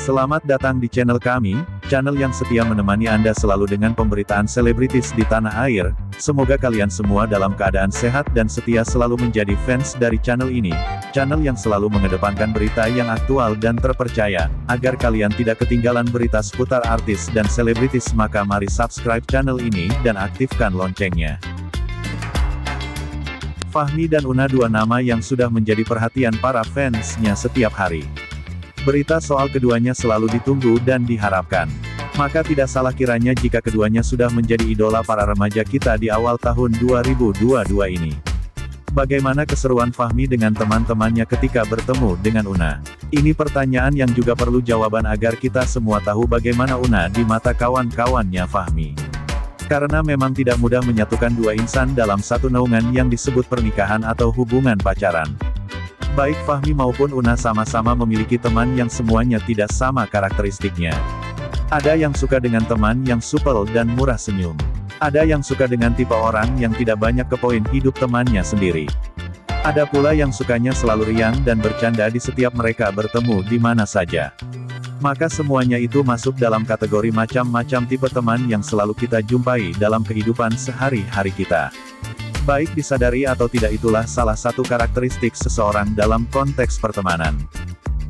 Selamat datang di channel kami, channel yang setia menemani Anda selalu dengan pemberitaan selebritis di tanah air. Semoga kalian semua dalam keadaan sehat dan setia selalu menjadi fans dari channel ini. Channel yang selalu mengedepankan berita yang aktual dan terpercaya. Agar kalian tidak ketinggalan berita seputar artis dan selebritis, maka mari subscribe channel ini dan aktifkan loncengnya. Fahmi dan Una, dua nama yang sudah menjadi perhatian para fansnya setiap hari. Berita soal keduanya selalu ditunggu dan diharapkan. Maka tidak salah kiranya jika keduanya sudah menjadi idola para remaja kita di awal tahun 2022 ini. Bagaimana keseruan Fahmi dengan teman-temannya ketika bertemu dengan Una? Ini pertanyaan yang juga perlu jawaban agar kita semua tahu bagaimana Una di mata kawan-kawannya Fahmi. Karena memang tidak mudah menyatukan dua insan dalam satu naungan yang disebut pernikahan atau hubungan pacaran. Baik Fahmi maupun Una sama-sama memiliki teman yang semuanya tidak sama karakteristiknya. Ada yang suka dengan teman yang supel dan murah senyum. Ada yang suka dengan tipe orang yang tidak banyak ke poin hidup temannya sendiri. Ada pula yang sukanya selalu riang dan bercanda di setiap mereka bertemu di mana saja. Maka semuanya itu masuk dalam kategori macam-macam tipe teman yang selalu kita jumpai dalam kehidupan sehari-hari kita. Baik disadari atau tidak, itulah salah satu karakteristik seseorang dalam konteks pertemanan.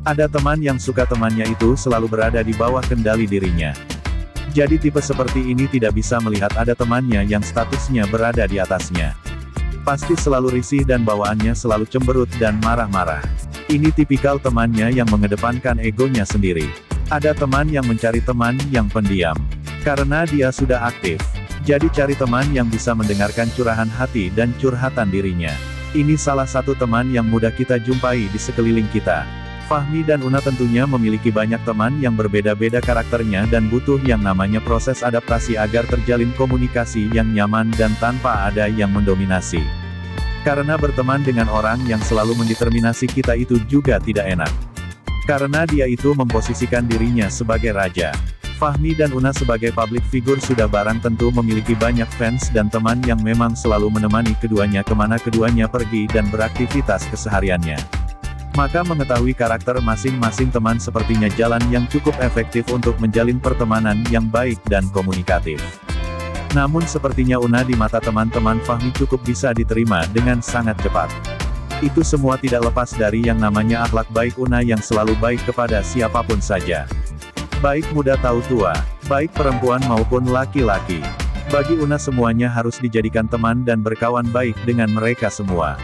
Ada teman yang suka temannya itu selalu berada di bawah kendali dirinya. Jadi tipe seperti ini tidak bisa melihat ada temannya yang statusnya berada di atasnya. Pasti selalu risih dan bawaannya selalu cemberut dan marah-marah. Ini tipikal temannya yang mengedepankan egonya sendiri. Ada teman yang mencari teman yang pendiam. Karena dia sudah aktif. Jadi cari teman yang bisa mendengarkan curahan hati dan curhatan dirinya. Ini salah satu teman yang mudah kita jumpai di sekeliling kita. Fahmi dan Una tentunya memiliki banyak teman yang berbeda-beda karakternya dan butuh yang namanya proses adaptasi agar terjalin komunikasi yang nyaman dan tanpa ada yang mendominasi. Karena berteman dengan orang yang selalu mendeterminasi kita itu juga tidak enak. Karena dia itu memposisikan dirinya sebagai raja. Fahmi dan Una sebagai public figure sudah barang tentu memiliki banyak fans dan teman yang memang selalu menemani keduanya kemana keduanya pergi dan beraktivitas kesehariannya. Maka mengetahui karakter masing-masing teman sepertinya jalan yang cukup efektif untuk menjalin pertemanan yang baik dan komunikatif. Namun sepertinya Una di mata teman-teman Fahmi cukup bisa diterima dengan sangat cepat. Itu semua tidak lepas dari yang namanya akhlak baik Una yang selalu baik kepada siapapun saja. Baik muda tahu tua, baik perempuan maupun laki-laki. Bagi Una semuanya harus dijadikan teman dan berkawan baik dengan mereka semua.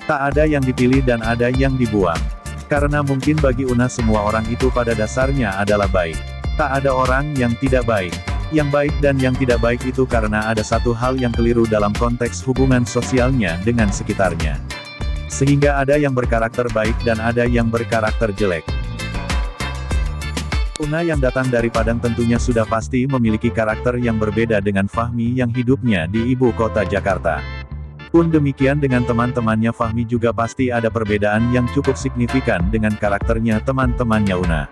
Tak ada yang dipilih dan ada yang dibuang. Karena mungkin bagi Una semua orang itu pada dasarnya adalah baik. Tak ada orang yang tidak baik. Yang baik dan yang tidak baik itu karena ada satu hal yang keliru dalam konteks hubungan sosialnya dengan sekitarnya. Sehingga ada yang berkarakter baik dan ada yang berkarakter jelek. Una yang datang dari Padang tentunya sudah pasti memiliki karakter yang berbeda dengan Fahmi yang hidupnya di ibu kota Jakarta. Pun demikian dengan teman-temannya Fahmi juga pasti ada perbedaan yang cukup signifikan dengan karakternya teman-temannya Una.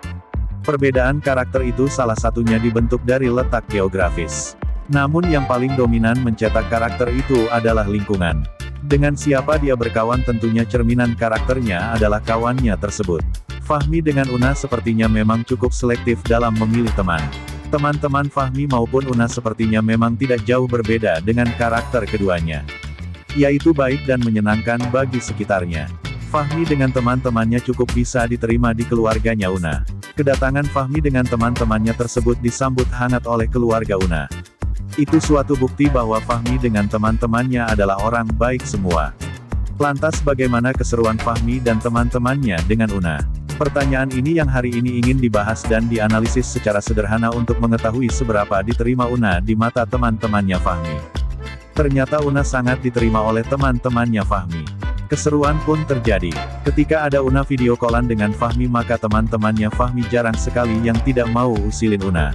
Perbedaan karakter itu salah satunya dibentuk dari letak geografis. Namun yang paling dominan mencetak karakter itu adalah lingkungan. Dengan siapa dia berkawan tentunya cerminan karakternya adalah kawannya tersebut. Fahmi dengan Una sepertinya memang cukup selektif dalam memilih teman. Teman-teman Fahmi maupun Una sepertinya memang tidak jauh berbeda dengan karakter keduanya. Yaitu baik dan menyenangkan bagi sekitarnya. Fahmi dengan teman-temannya cukup bisa diterima di keluarganya Una. Kedatangan Fahmi dengan teman-temannya tersebut disambut hangat oleh keluarga Una. Itu suatu bukti bahwa Fahmi dengan teman-temannya adalah orang baik semua. Lantas bagaimana keseruan Fahmi dan teman-temannya dengan Una? Pertanyaan ini yang hari ini ingin dibahas dan dianalisis secara sederhana untuk mengetahui seberapa diterima Una di mata teman-temannya Fahmi. Ternyata Una sangat diterima oleh teman-temannya Fahmi. Keseruan pun terjadi. Ketika ada Una video callan dengan Fahmi maka teman-temannya Fahmi jarang sekali yang tidak mau usilin Una.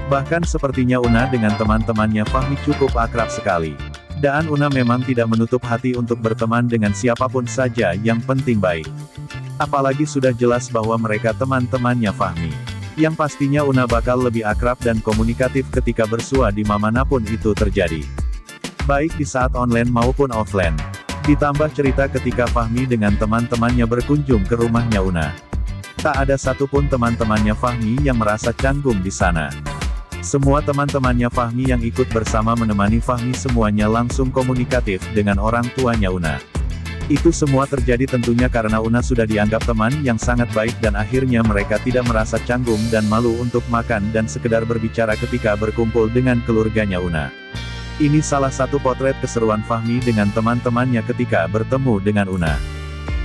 Bahkan sepertinya Una dengan teman-temannya Fahmi cukup akrab sekali. Dan Una memang tidak menutup hati untuk berteman dengan siapapun saja yang penting baik. Apalagi sudah jelas bahwa mereka teman-temannya Fahmi. Yang pastinya Una bakal lebih akrab dan komunikatif ketika bersua di manapun itu terjadi. Baik di saat online maupun offline. Ditambah cerita ketika Fahmi dengan teman-temannya berkunjung ke rumahnya Una. Tak ada satupun teman-temannya Fahmi yang merasa canggung di sana. Semua teman-temannya Fahmi yang ikut bersama menemani Fahmi semuanya langsung komunikatif dengan orang tuanya Una. Itu semua terjadi tentunya karena Una sudah dianggap teman yang sangat baik dan akhirnya mereka tidak merasa canggung dan malu untuk makan dan sekedar berbicara ketika berkumpul dengan keluarganya Una. Ini salah satu potret keseruan Fahmi dengan teman-temannya ketika bertemu dengan Una.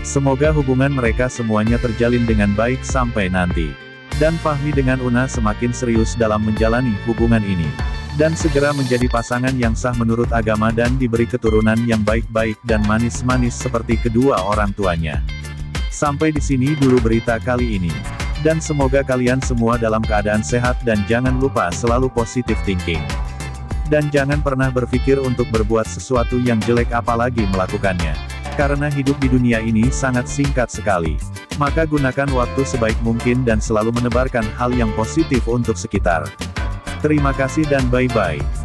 Semoga hubungan mereka semuanya terjalin dengan baik sampai nanti. Dan Fahmi dengan Una semakin serius dalam menjalani hubungan ini. Dan segera menjadi pasangan yang sah menurut agama dan diberi keturunan yang baik-baik dan manis-manis seperti kedua orang tuanya. Sampai di sini dulu berita kali ini. Dan semoga kalian semua dalam keadaan sehat dan jangan lupa selalu positive thinking. Dan jangan pernah berpikir untuk berbuat sesuatu yang jelek apalagi melakukannya. Karena hidup di dunia ini sangat singkat sekali. Maka gunakan waktu sebaik mungkin dan selalu menebarkan hal yang positif untuk sekitar. Terima kasih dan bye-bye.